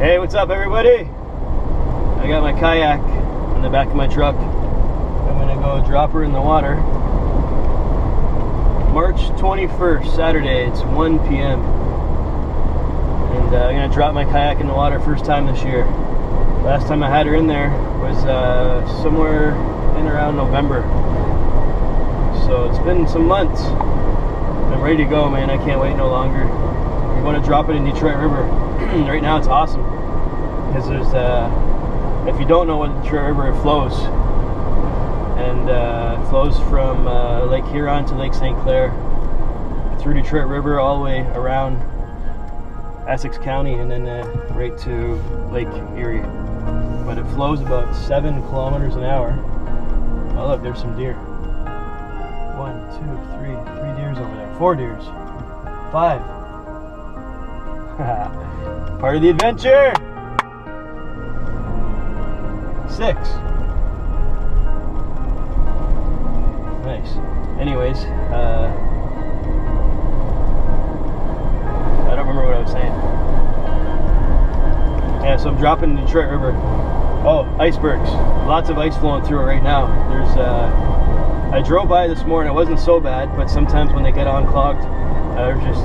Hey, what's up everybody? I got my kayak in the back of my truck. I'm gonna go drop her in the water. March 21st, Saturday, it's 1 p.m. And I'm gonna drop my kayak in the water first time this year. Last time I had her in there was somewhere in around November. So it's been some months. I'm ready to go, man. I can't wait no longer. We want to drop it in Detroit River. Right now it's awesome because there's if you don't know what Detroit River, it flows, and it flows from Lake Huron to Lake St. Clair through Detroit River all the way around Essex County and then right to Lake Erie. But it flows about 7 kilometers an hour. Oh look, there's some deer. 1, 2, 3 deers over there. 4 deers. 5. Part of the adventure. 6. Nice. Anyways, I don't remember what I was saying. Yeah, so I'm dropping the Detroit River. Oh, icebergs. Lots of ice flowing through it right now. There's I drove by this morning. It wasn't so bad, but sometimes when they get unclogged, there's just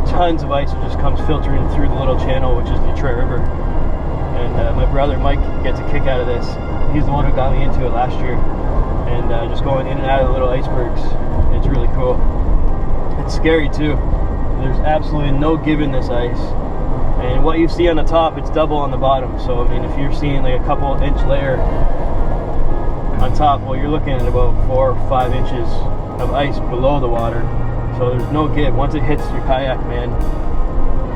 tons of ice that just comes filtering through the little channel, which is the Detroit River. And my brother Mike gets a kick out of this. He's the one who got me into it last year. And just going in and out of the little icebergs, it's really cool. It's scary too. There's absolutely no give in this ice. And what you see on the top, it's double on the bottom. So I mean, if you're seeing like a couple inch layer on top, well, you're looking at about 4 or 5 inches of ice below the water. So there's no give. Once it hits your kayak, man,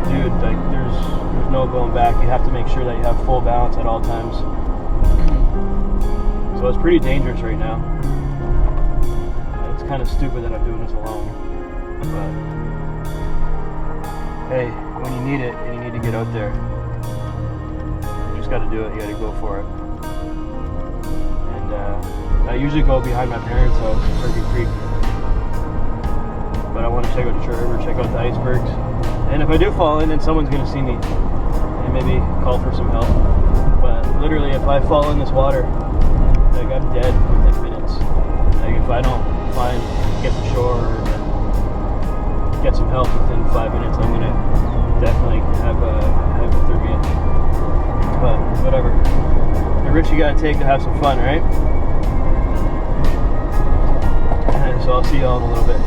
dude, like there's no going back. You have to make sure that you have full balance at all times. So it's pretty dangerous right now. It's kind of stupid that I'm doing this alone. But hey, when you need it and you need to get out there, you just got to do it. You got to go for it. And I usually go behind my parents' house in Turkey Creek. But I want to check out the Detroit River, check out the icebergs. And if I do fall in, then someone's going to see me and maybe call for some help. But literally, if I fall in this water, like I'm dead within minutes. Like if I don't get to shore or get some help within 5 minutes, I'm going to definitely have hypothermia. But whatever. The risk you got to take to have some fun, right? And so I'll see y'all in a little bit.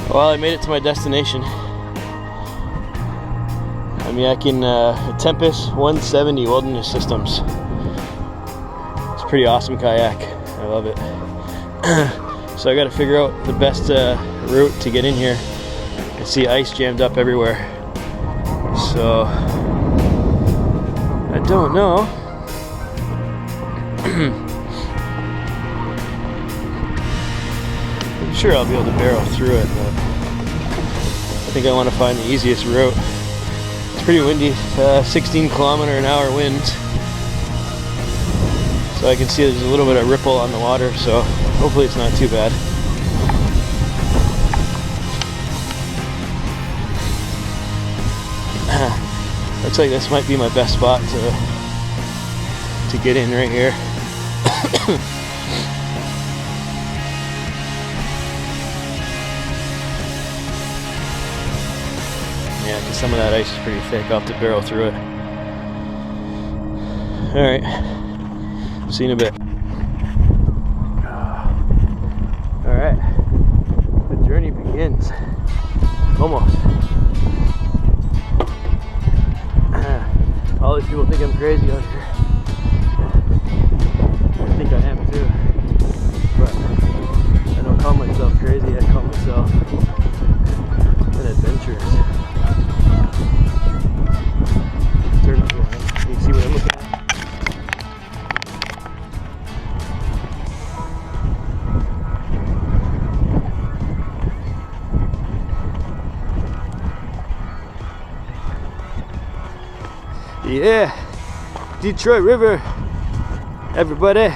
Well, I made it to my destination. I'm yaking Tempest 170 Wilderness Systems. It's a pretty awesome kayak. I love it. So I got to figure out the best route to get in here. I see ice jammed up everywhere. So I don't know. I'm sure I'll be able to barrel through it, but I think I want to find the easiest route. It's pretty windy, 16 km/h winds. So I can see there's a little bit of ripple on the water, so hopefully it's not too bad. Looks like this might be my best spot to get in right here. Yeah, because some of that ice is pretty thick. I'll have to barrel through it. Alright, see you in a bit. Alright, the journey begins. Almost. All these people think I'm crazy out here. I think I am too. But I don't call myself crazy, I call myself an adventurous. Turn it around. You can see what I'm looking at. Yeah, Detroit River, everybody.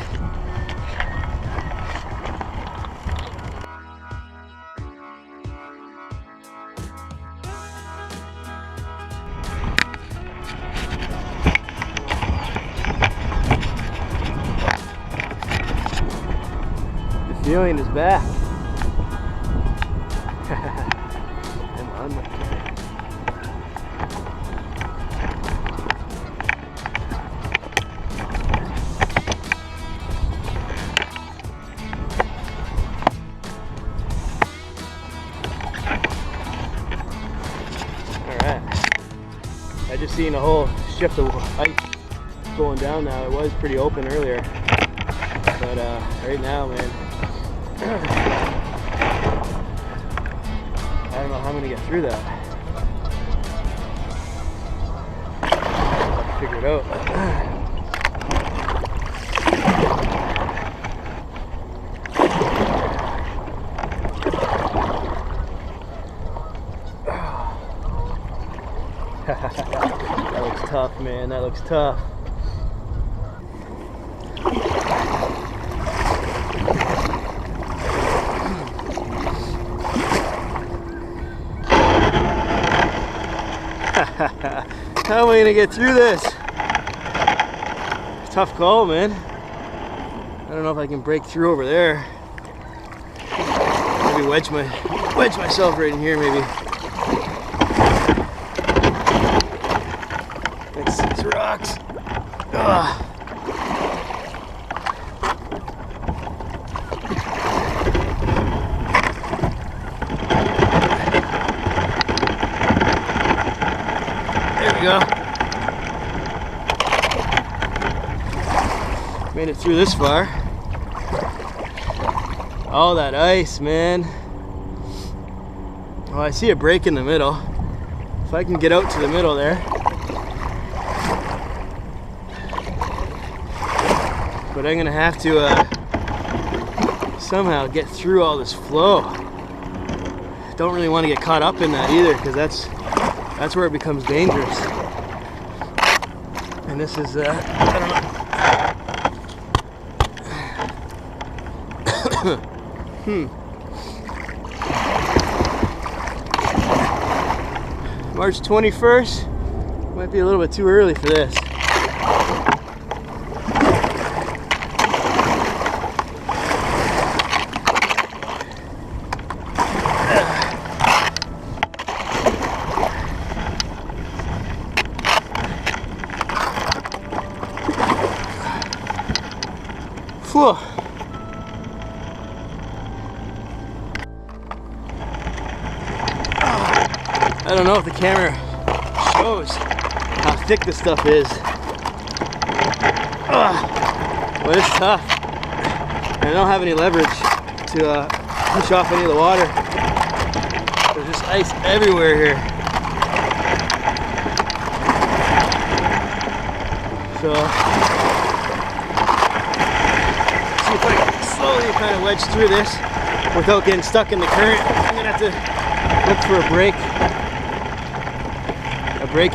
feeling is back. I'm on my kayak. Alright. I just seen a whole shift of ice going down now. It was pretty open earlier. But right now, man, I don't know how I'm gonna get through that. I'll figure it out. That looks tough, man. That looks tough. How am I gonna get through this? Tough call, man. I don't know if I can break through over there. Maybe wedge myself right in here, maybe. These rocks. Ugh. Go. Made it through this far. All that ice, man. Oh, I see a break in the middle. If I can get out to the middle there. But I'm gonna have to somehow get through all this flow. Don't really want to get caught up in that either, because that's where it becomes dangerous. And this is, I don't know. March 21st, might be a little bit too early for this. I don't know if the camera shows how thick this stuff is. But it's tough. And I don't have any leverage to push off any of the water. There's just ice everywhere here. So, see if I can slowly kind of wedge through this without getting stuck in the current. I'm gonna have to look for a break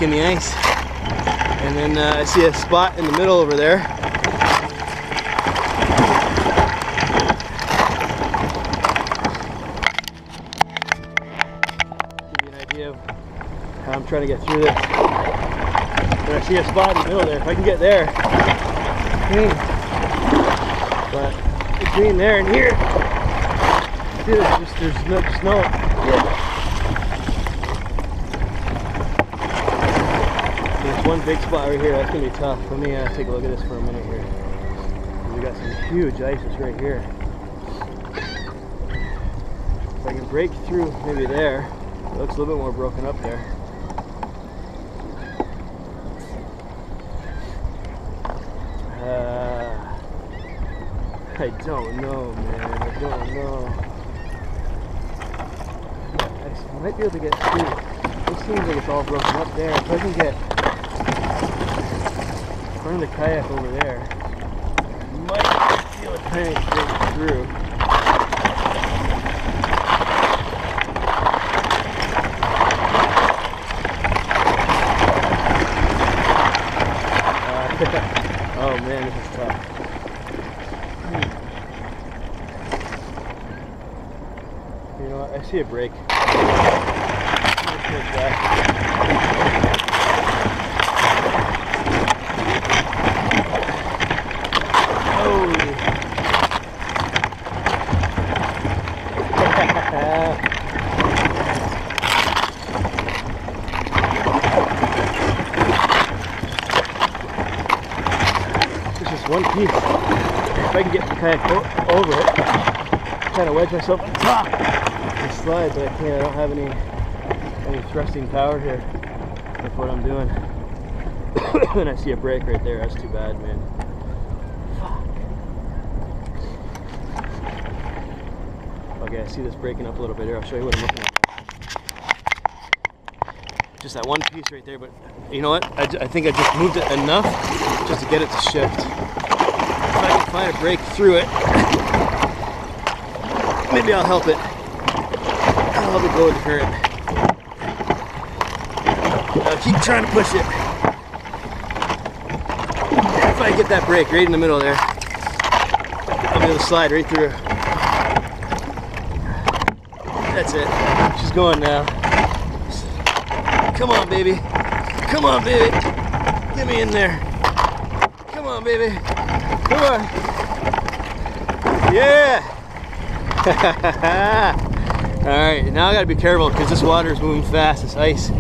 in the ice. And then I see a spot in the middle over there. Give you an idea of how I'm trying to get through this. But I see a spot in the middle there. If I can get there, but between there and here, dude, there's no snow. Yeah. There's one big spot right here. That's gonna be tough. Let me take a look at this for a minute here. We got some huge ice right here. If I can break through maybe there, it looks a little bit more broken up there. I don't know, man. I don't know. I might be able to get through. It seems like it's all broken up there. If I can get run the kayak over there, I might be able to kind of break through. Oh man, this is tough. You know what? I see a break. It's just one piece. If I can get the kayak over it, I'm trying to wedge myself on top and slide, but I can't. I don't have any thrusting power here. That's what I'm doing. And I see a break right there. That's too bad, man. Fuck. Okay, I see this breaking up a little bit here. I'll show you what I'm looking at now. Just that one piece right there, but you know what? I think I just moved it enough just to get it to shift. If I can find a break through it, maybe I'll help it. I'll help it go with the current. I'll keep trying to push it. If I get that break right in the middle there, I'll be able to slide right through. That's it. She's going now. Come on, baby. Come on, baby. Get me in there. Come on, baby. Come on. Yeah. Alright, now I gotta be careful because this water is moving fast. This ice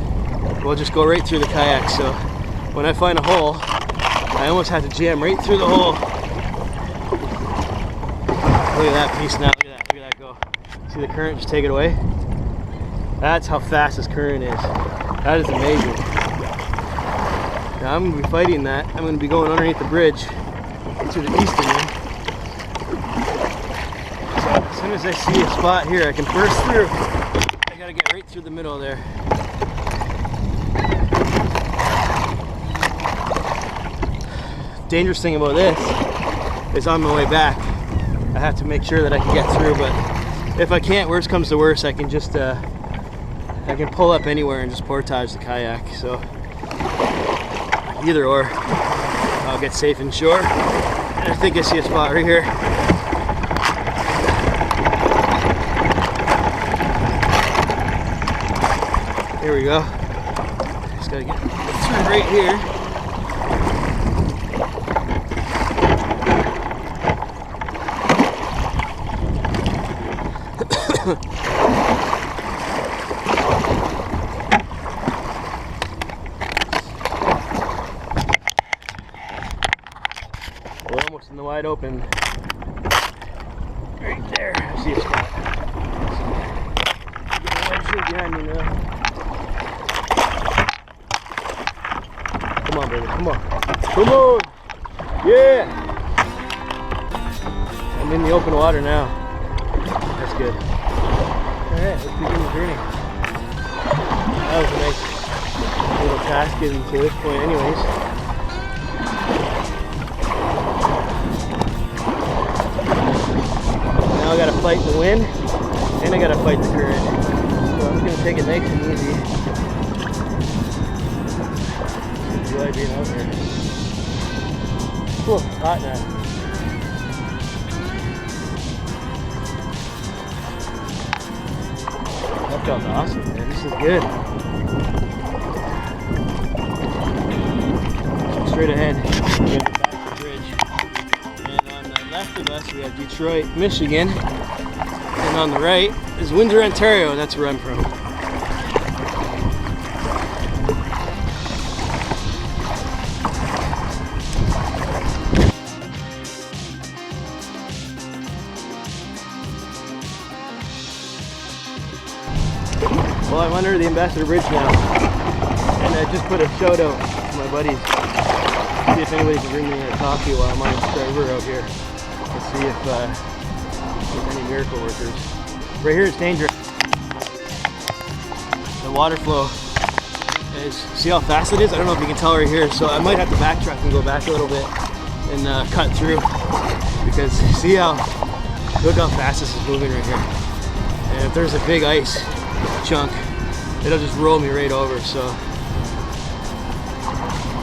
will just go right through the kayak. So when I find a hole, I almost had to jam right through the hole. Look at that piece now. Look at that go. See the current just take it away? That's how fast this current is. That is amazing. Now I'm going to be fighting that. I'm going to be going underneath the bridge to the eastern end. So as soon as I see a spot here I can burst through, I got to get right through the middle there. Dangerous thing about this is on my way back I have to make sure that I can get through, but if I can't, worst comes to worst, I can just I can pull up anywhere and just portage the kayak. So either or, I'll get safe and shore. And I think I see a spot right here. Here we go. Just gotta get through right here. We're almost in the wide open. Right there. I see a spot. Behind me now. Come on, baby. Come on. Come on. Yeah. I'm in the open water now. That's good. Alright, let's begin the journey. That was a nice little task getting to this point anyways. Now I gotta fight the wind and I gotta fight the current. So I'm just gonna take it nice and easy. Enjoy being out there. Cool, hot now. That felt awesome, man. This is good. So straight ahead, we have the back of the bridge. And on the left of us, we have Detroit, Michigan. And on the right is Windsor, Ontario. That's where I'm from. Well, I'm under the Ambassador Bridge now, and I just put a shout out to my buddies, see if anybody can bring me a coffee while I'm on this river out here. Let's see if there's any miracle workers. Right here it's dangerous. The water flow is, see how fast it is? I don't know if you can tell right here, so I might have to backtrack and go back a little bit and cut through, because see how, look how fast this is moving right here. And if there's a big ice chunk, it'll just roll me right over. So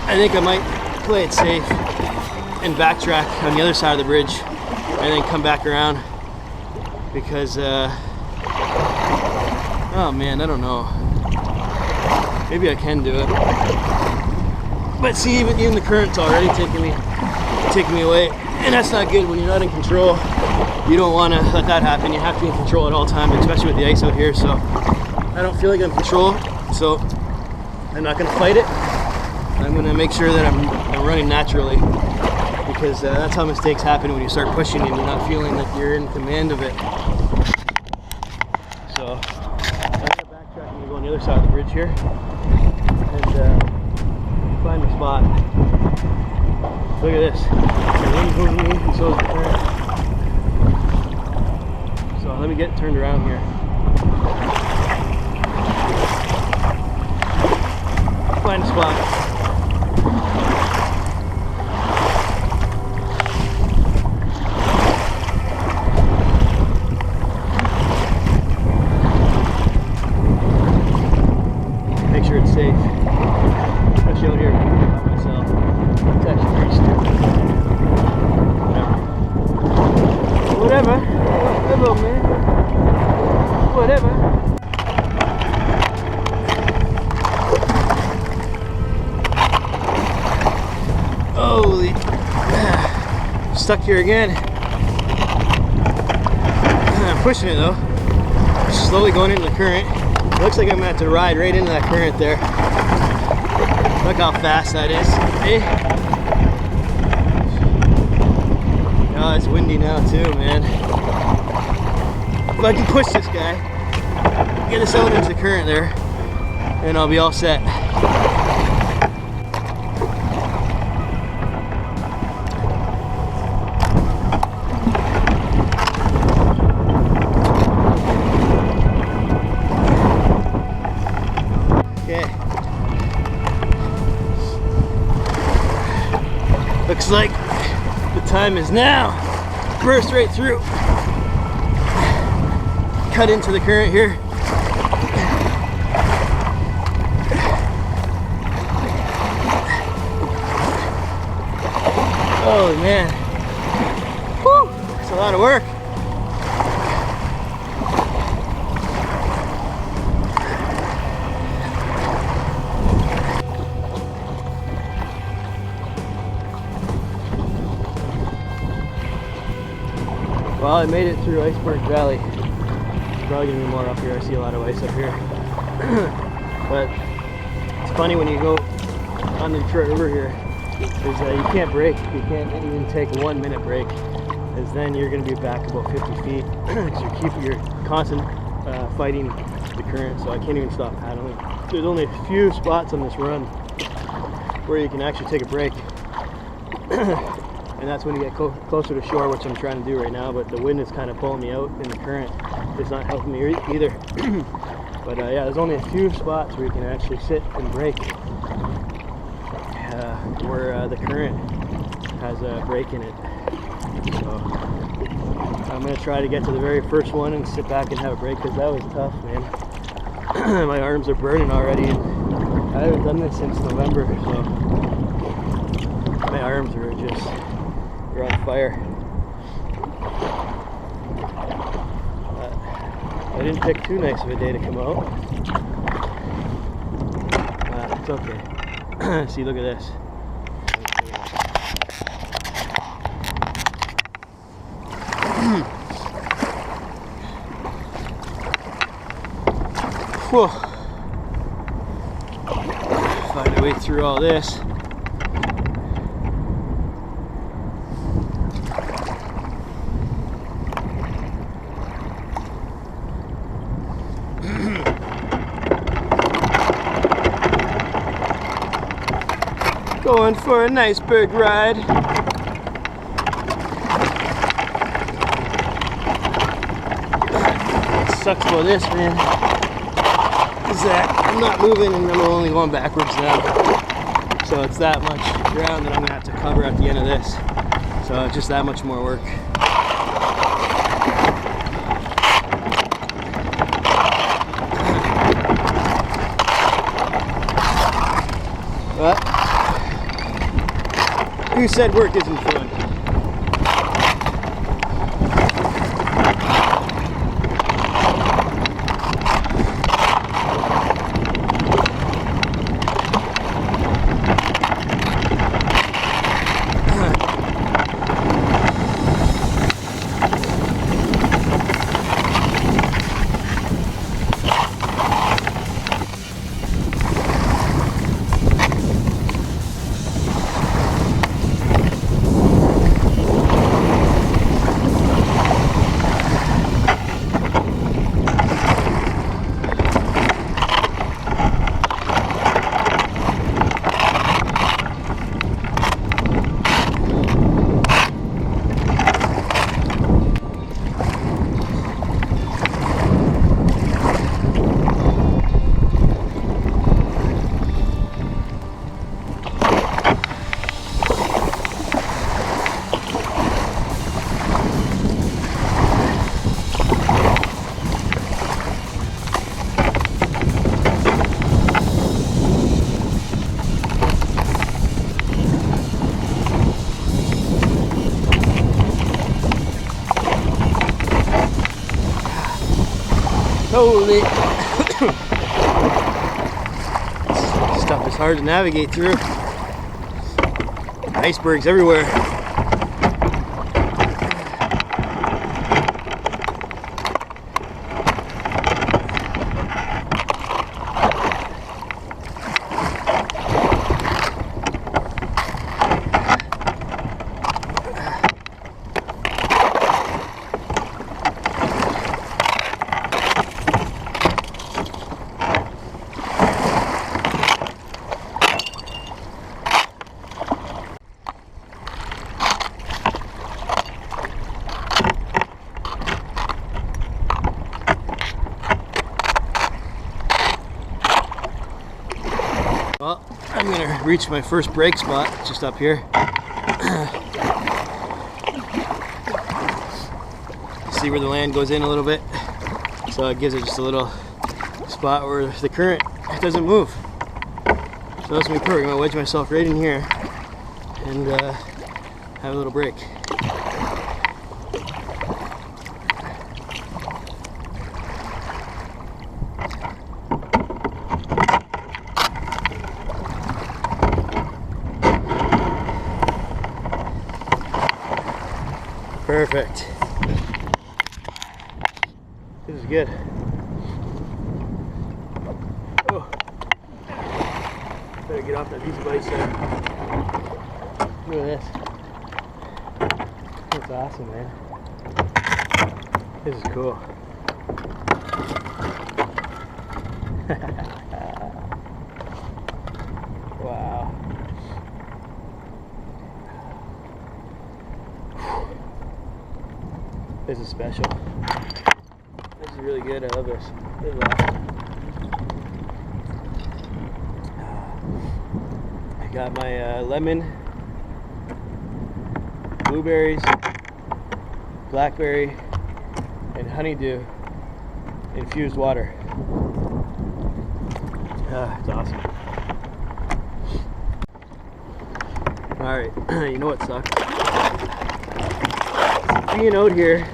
I think I might play it safe and backtrack on the other side of the bridge and then come back around, because oh man, I don't know, maybe I can do it, but see, even the current's already taking me away, and that's not good when you're not in control. you don't want to let that happen. You have to be in control at all times, especially with the ice out here. So I don't feel like I'm in control, so I'm not going to fight it. I'm going to make sure that I'm running naturally, because that's how mistakes happen when you start pushing and you're not feeling like you're in command of it. So I'm going to backtrack and go on the other side of the bridge here and find the spot. Look at this. The wind's moving me, and so is the current. So let me get turned around here. Find a spot. Make sure it's safe. Especially out here by myself. It's actually pretty stupid. Whatever. Whatever, man. Whatever. Holy. Stuck here again. I'm pushing it though. Slowly going into the current. It looks like I'm going to have to ride right into that current there. Look how fast that is. Hey. Oh, it's windy now too, man. If I can push this guy, get this out into the current there, and I'll be all set. Looks like the time is now. Burst right through. Cut into the current here. Holy man. Whew, it's a lot of work. Well, I made it through ICEBERGS Valley. There's probably gonna be more up here. I see a lot of ice up here. But it's funny when you go on the Detroit River here, is you can't brake. You can't even take a 1 minute break, because then you're gonna be back about 50 feet. Because you're constant fighting the current, so I can't even stop paddling. There's only a few spots on this run where you can actually take a break. And that's when you get closer to shore, which I'm trying to do right now, but the wind is kind of pulling me out, and the current is not helping me either. But yeah, there's only a few spots where you can actually sit and brake, where the current has a break in it. So I'm going to try to get to the very first one and sit back and have a break, because that was tough, man. My arms are burning already, and I haven't done this since November, so my arms are just... on fire. I didn't pick too nice of a day to come out. It's okay. See, look at this. Whew. Find a way through all this. Going for an iceberg ride. What sucks about this, man, is that I'm not moving and I'm only going backwards now. So it's that much ground that I'm gonna have to cover at the end of this. So it's just that much more work. But who said work isn't fun? Holy stuff is hard to navigate through. Icebergs everywhere. Well, I'm gonna reach my first break spot just up here. See where the land goes in a little bit, so it gives it just a little spot where the current doesn't move. So that's gonna be perfect. I'm gonna wedge myself right in here and have a little break. Perfect. This is good. Oh. Better get off that piece of ice there. Look at this. That's awesome, man. This is cool. Wow. This is special. This is really good. I love this. This is awesome. I got my lemon, blueberries, blackberry, and honeydew infused water. It's awesome. Alright, you know what sucks? Being out here,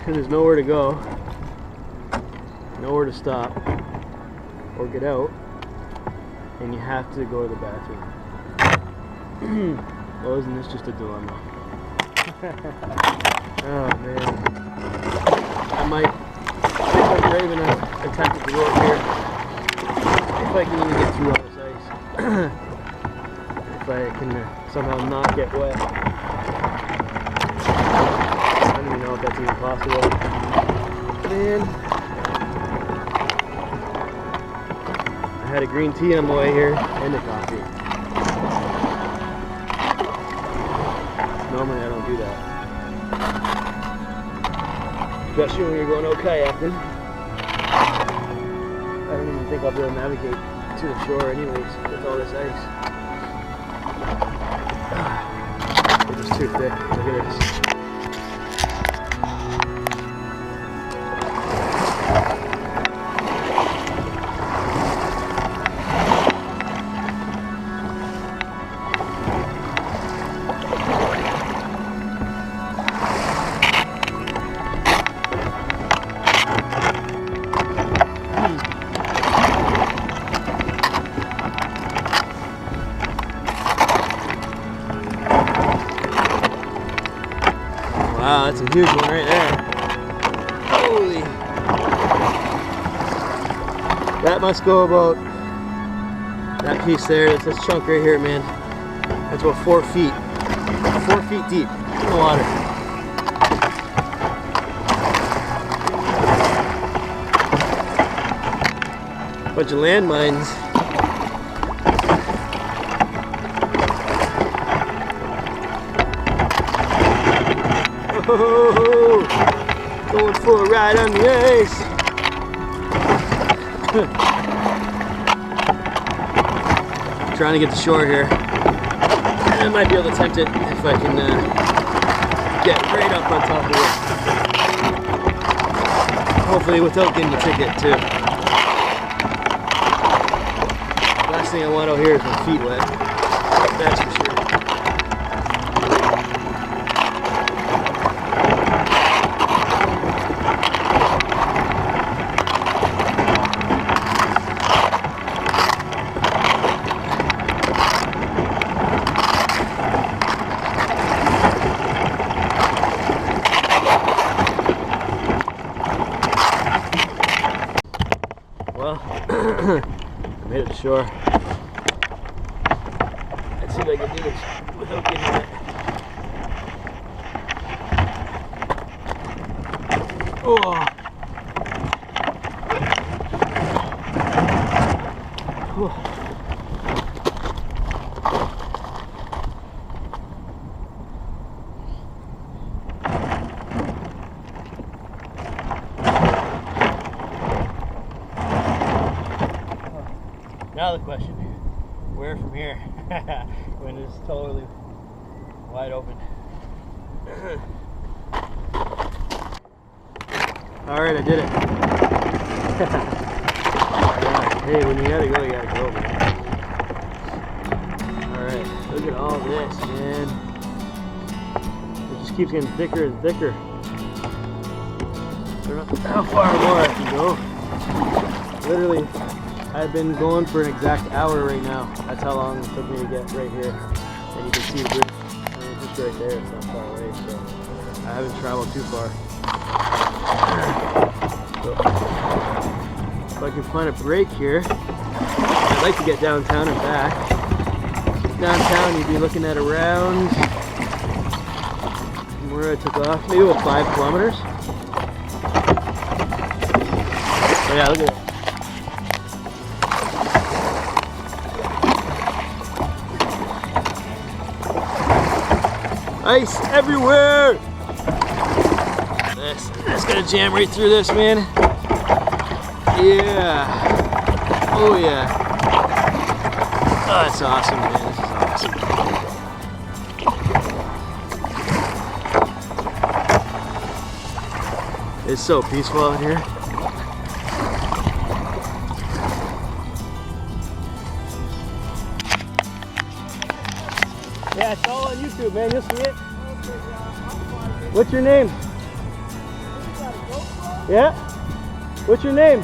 and there's nowhere to go, nowhere to stop or get out, and you have to go to the bathroom. Well, isn't this just a dilemma? Oh man, I might, if I'm brave enough, attempt to go up here, if I can even get through all this ice, if I can somehow not get wet. I don't even know if that's even possible. Man, I had a green tea on the way here and a coffee. Normally I don't do that. Especially when you're going out kayaking. I don't even think I'll be able to navigate to the shore anyways with all this ice. It's just too thick. Look at this. Wow, that's a huge one right there. Holy. That must go about, that piece there, that's this chunk right here, man. That's about 4 feet. 4 feet deep in the water. Bunch of landmines. Oh, going for a ride on the ice. Trying to get to shore here. I might be able to attempt it if I can get right up on top of it. Hopefully without getting a ticket too. Last thing I want out here is my feet wet. That's for sure. Made it to shore. Let's see if I can do this without getting wet. Oh. Now the question, where from here? When it's totally wide open. Alright, I did it. Hey, when you gotta go, man. Alright, look at all this, man. It just keeps getting thicker and thicker. I don't know how far more I can go. Literally, I've been going for an exact hour right now. That's how long it took me to get right here. And you can see the bridge. I mean, it's just right there. It's not far away, so I haven't traveled too far. So, if I can find a break here, I'd like to get downtown and back. Downtown, you'd be looking at around where I took off, maybe about 5 kilometers. Oh yeah, look at it. Ice everywhere! That's gonna jam right through this, man. Yeah. Oh yeah. Oh, that's awesome, man. This is awesome. It's so peaceful out here. Yeah, it's all on YouTube, man. You'll see it. What's your name? Yeah? What's your name?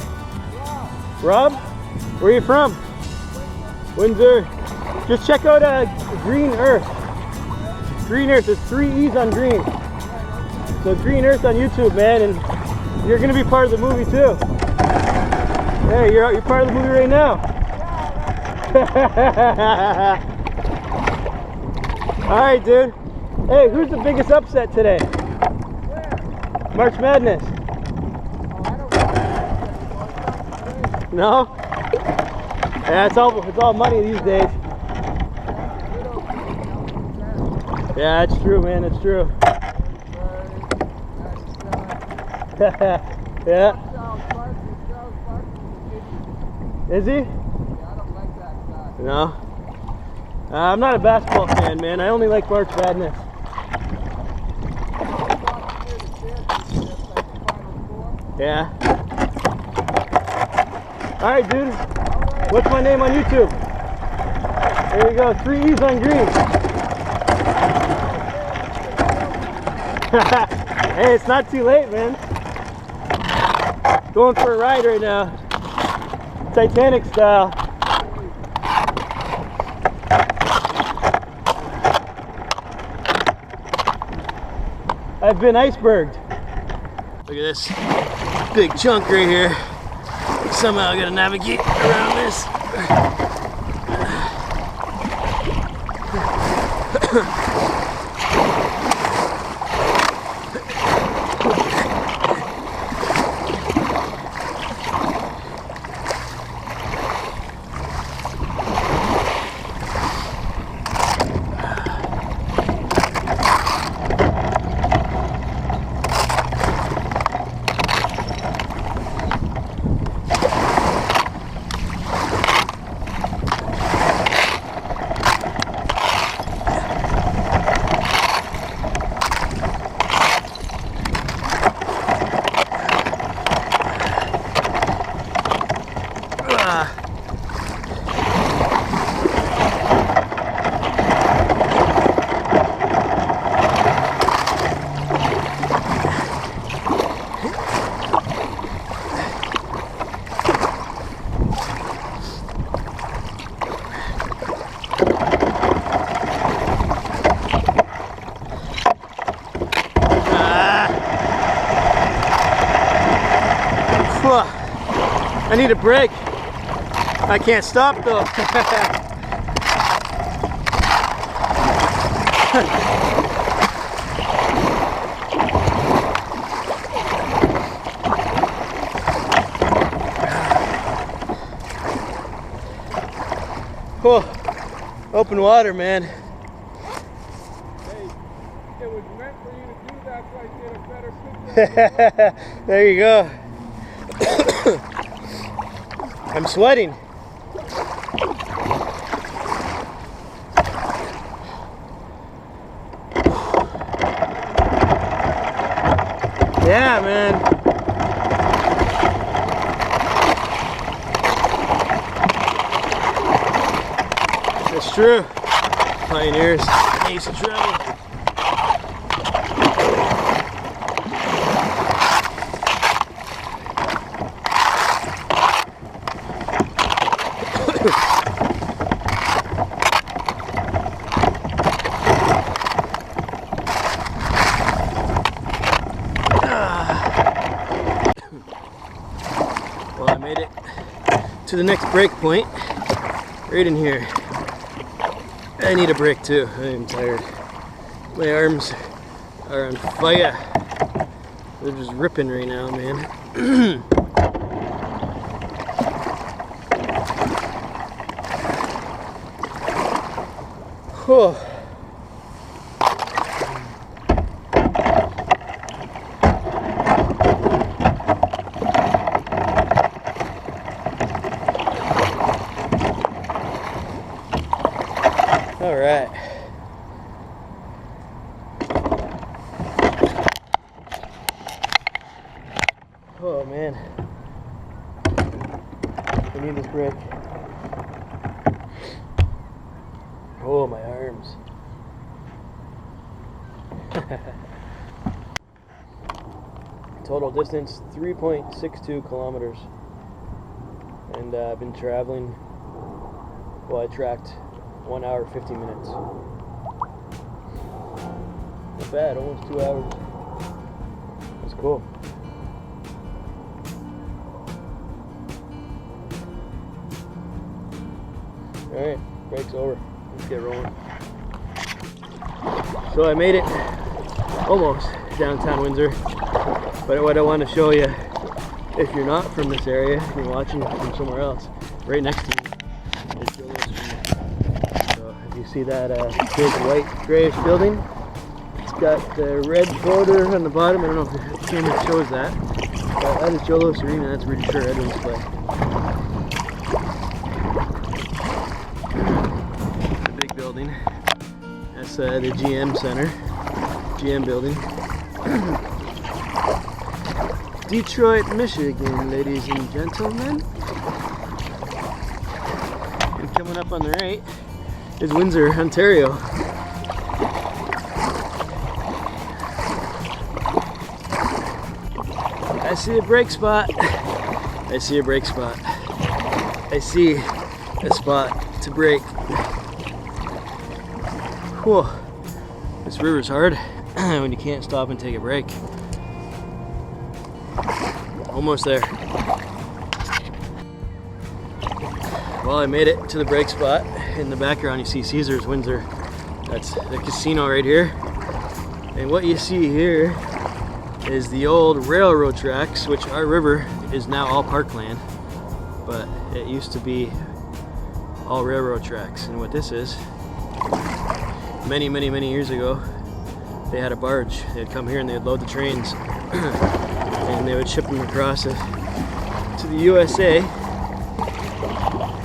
Rob. Where are you from? Windsor. Just check out Green Earth. Green Earth. There's 3 E's on green. So Green Earth on YouTube, man, and you're gonna be part of the movie too. Hey, you're part of the movie right now. All right, dude. Hey, who's the biggest upset today? Where? March Madness. Oh, I don't know. No? Yeah, it's all money these days. Yeah, it's true, man. It's true. Yeah. Is he? Yeah, I don't like that guy. No? I'm not a basketball fan, man. I only like March Madness. Yeah. Alright, dude. What's my name on YouTube? There you go. 3 E's on green. Hey, it's not too late, man. Going for a ride right now. Titanic style. I've been iceberged. Look at this big chunk right here. Somehow I gotta navigate around this. I need a break. I can't stop though. Cool. Open water, man. Hey, it was meant for you to do that so I get a better picture. There you go. I'm sweating. Yeah, man. That's true. Pioneers, ace of travel. Well, I made it to the next break point, right in here. I need a break too. I am tired. My arms are on fire. They're just ripping right now, man. Whew. All right. Oh man, I need this break. Oh, my arms. Total distance 3.62 kilometers, and I've been traveling. Well, I tracked 1 hour 50 minutes. Not bad, almost 2 hours. That's cool. Alright, break's over. Let's get rolling. So I made it almost downtown Windsor. But what I want to show you, if you're not from this area, if you're watching from somewhere else, right next to me is Joe's. So if you see that big white grayish building, it's got the red border on the bottom. I don't know if the camera shows that. But that is Joe's Arena. That's where sure Edwin's play. The big building. That's the GM Center. GM building. Detroit, Michigan, ladies and gentlemen. And coming up on the right is Windsor, Ontario. I see a brake spot. I see a brake spot. I see a spot to brake. Whew. This river's hard when you can't stop and take a break. Almost there. Well, I made it to the brake spot. In the background you see Caesars Windsor. That's the casino right here. And what you see here is the old railroad tracks, which our river is now all parkland, but it used to be all railroad tracks. And what this is, many years ago, they had a barge. They'd come here and they'd load the trains and they would ship them across to the USA.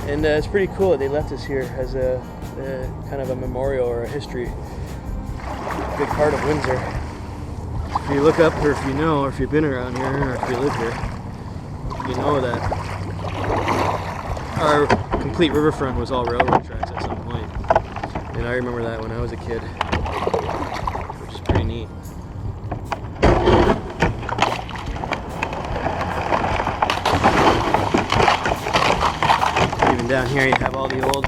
And it's pretty cool. They left us here as a kind of a memorial or a history, big part of Windsor. If you look up, or if you know, or if you've been around here, or if you live here, you know that our complete riverfront was all railroad tracks at some point. And I remember that when I was a kid, which is pretty neat. Even down here you have all the old,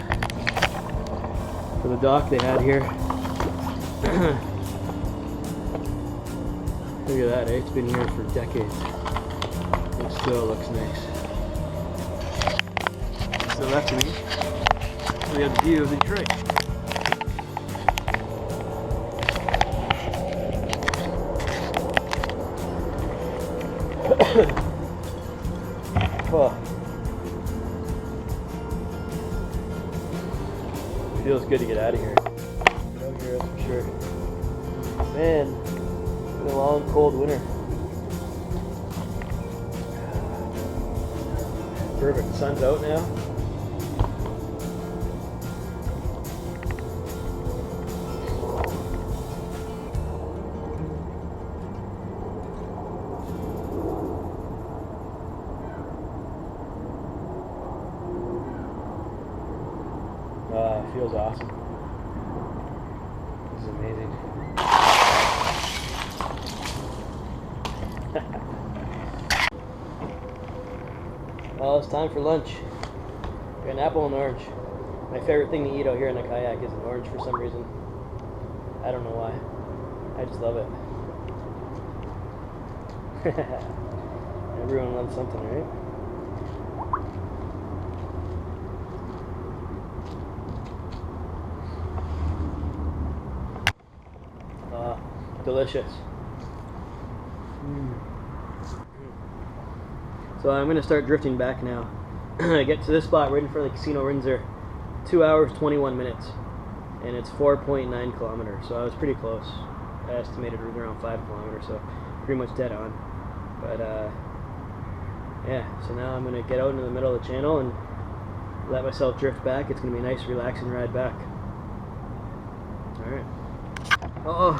for the dock they had here. Look at that, eh? It's been here for decades. It still looks nice. minutes to the left of me. So we have the view of Detroit. Oh. Feels good to get out of here. Get out here, that's for sure. Man, it's been a long, cold winter. Perfect. The sun's out now. Feels awesome. This is amazing. Well, it's time for lunch. Got an apple and orange. My favorite thing to eat out here in the kayak is an orange for some reason. I don't know why. I just love it. Everyone loves something, right? Delicious. So I'm going to start drifting back now. I get to this spot right in front of the Casino Windsor, 2 hours 21 minutes, and it's 4.9 kilometers, so I was pretty close. I estimated around 5 kilometers, so pretty much dead on. But yeah, so now I'm going to get out into the middle of the channel and let myself drift back. It's going to be a nice relaxing ride back. Alright. Uh-oh.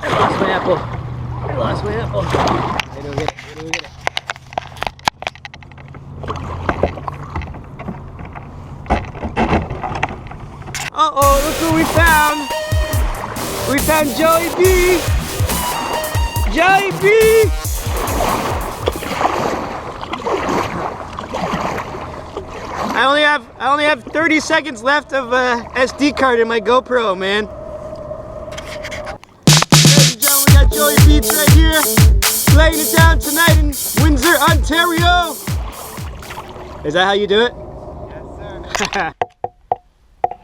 I lost my apple. I lost my apple. I don't get it. I don't get it. Uh-oh, look what we found. We found Joey B. Joey B. I only have 30 seconds left of SD card in my GoPro, man. Joey Beats right here, laying it down tonight in Windsor, Ontario. Is that how you do it? Yes, sir.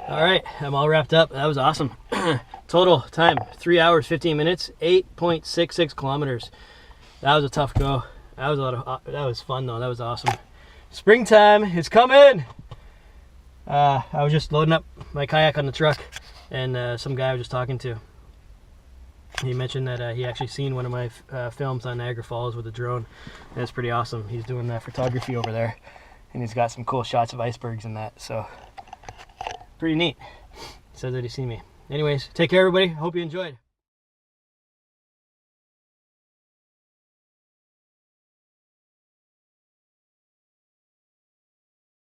All right, I'm all wrapped up. That was awesome. Total time, 3 hours, 15 minutes, 8.66 kilometers. That was a tough go. That was fun though. That was awesome. Springtime is coming. I was just loading up my kayak on the truck, and some guy I was just talking to. He mentioned that he actually seen one of my films on Niagara Falls with a drone. And it's pretty awesome. He's doing that photography over there, and he's got some cool shots of icebergs and that. So pretty neat. He said that he seen me. Anyways, take care, everybody. Hope you enjoyed.